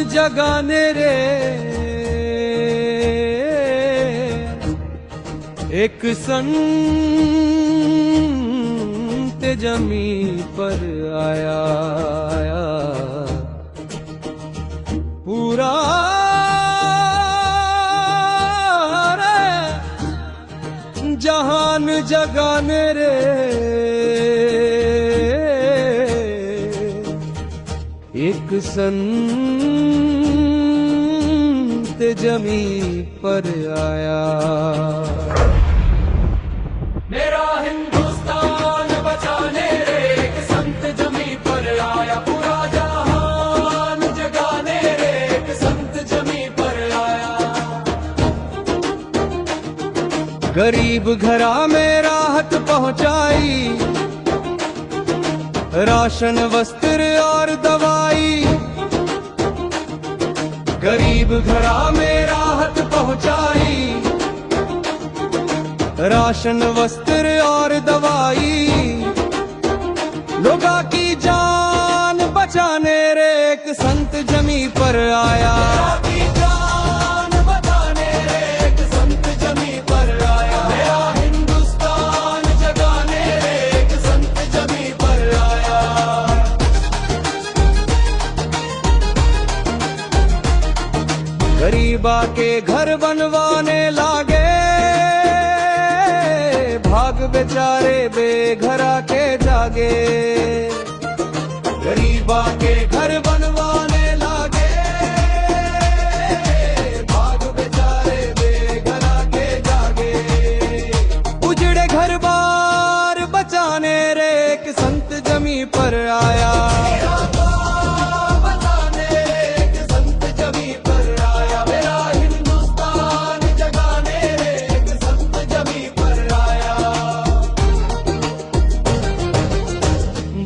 जगाने रे एक संत जमी पर आया, पूरा जहान जगाने रे एक संत जमी पर आया। मेरा हिंदुस्तान बचाने रे एक संत जमी पर आया, पूरा जहान जगाने रे एक संत जमी पर आया। गरीब घरा में राहत पहुंचाई, राशन वस्त्र और दवाई। गरीब घरा में राहत पहुंचाई, राशन वस्त्र और दवाई। लोगों की जान बचाने रे एक संत जमी पर आया, जान बचाने रे एक संत जमी पर आया। मेरा हिंदुस्तान जगाने रे एक संत जमी पर आया। गरीबा के घर बनवाने लागे, भाग बेचारे बेघरा के जागे। गरीबा के घर बनवाने लागे, भाग बेचारे बेघरा के जागे। उजड़े घर बार बचाने रे एक संत जमी पर आया,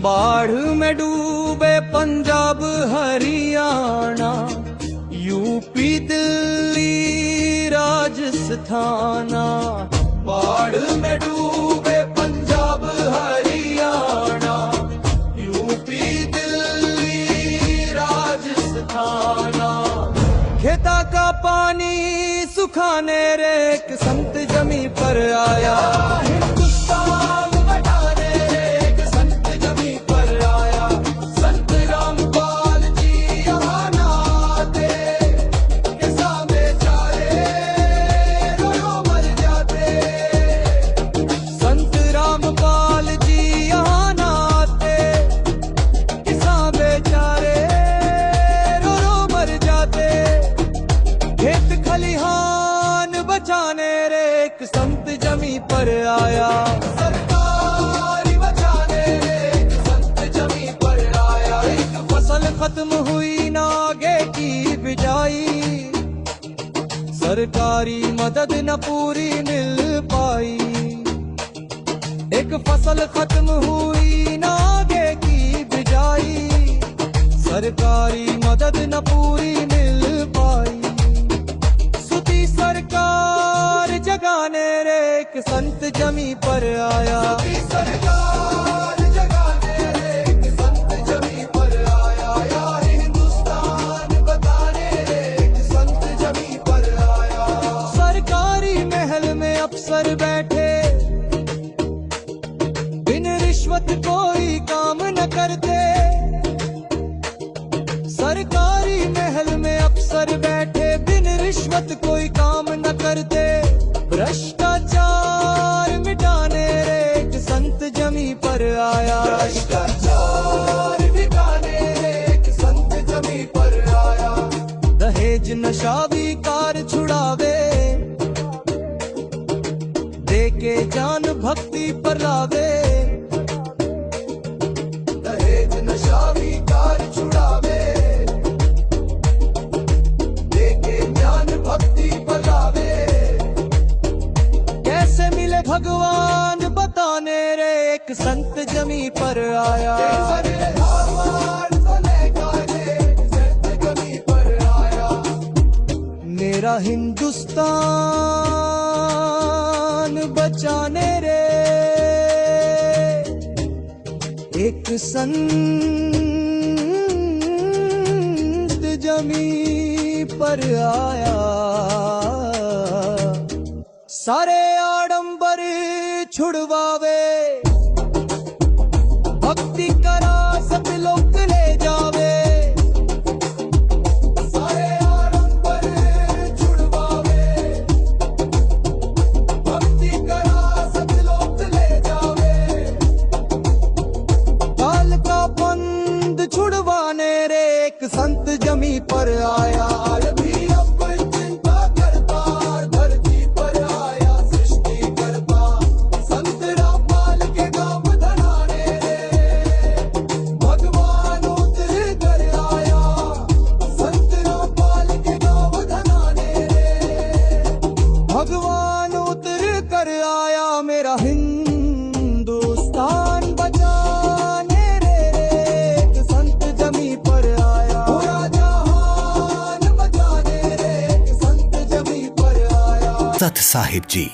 बाढ़ में डूबे पंजाब हरियाणा, यूपी दिल्ली राजस्थान। बाढ़ में डूबे पंजाब हरियाणा, यूपी दिल्ली राजस्थान। खेता का पानी सुखाने रे एक संत जमी पर आया, हिंदुस्तान बचाने रे एक संत जमी पर आया। संत रामपाल जी यहाँ नाते, किसान बेचारे रो रो मर जाते। संत रामपाल जी यहाँ नाते, किसान बेचारे रो रो मर जाते। खेत खलिहान बचाने रे एक संत जमी पर आया, सरकारी बचाने रे एक संत जमी पर आया। एक फसल खत्म हुई नागे की बिजाई, सरकारी मदद न पूरी मिल पाई। एक फसल खत्म हुई नागे की बिजाई, सरकारी मदद न पूरी मिल पाई। सुती सरकार जगाने रे एक संत जमी पर आया, सरकार जगाने रे एक संत जमी पर आया। या हिंदुस्तान बताने रे एक संत जमी पर आया। सरकारी महल में अफसर बैठे, बिन रिश्वत कोई काम न करते। सरकारी महल में अफसर बैठे, बिन रिश्वत कोई काम न करते। भ्रष्टाचार मिटाने रे एक संत जमी पर आया, भ्रष्टाचार मिटाने रे एक संत जमी पर आया। दहेज नशा विकार छुड़ावे, देके जान भक्ति पर लावे। दहेज नशा विकार छुड़ावे, देके ज्ञान भक्ति पर लावे। कैसे मिले भगवान बताने रे एक संत जमी पर आया, मेरा हिंदुस्तान बचाने रे एक संत जमी पर आया, सारे आडंबर छुड़वावे, भक्ति करा सब लोग ले जावे, सारे आडंबर छुड़वावे, भक्ति करा सब लोग ले जावे, काल का बंद छुड़वाने रे एक संत जमी पर आया, भी अब चिंता करता धरती पर आया सृष्टि करता, संत रामपाल के गाँव धनाने रे भगवान उतर कर आया, संत रामपाल के गाँव धनाने रे भगवान उतर कर आया, मेरा हिंदुस्तान बचाने रे एक संत जमी पर आया, पूरा जहान बचाने रे एक संत जमी पर आया। सत साहिब जी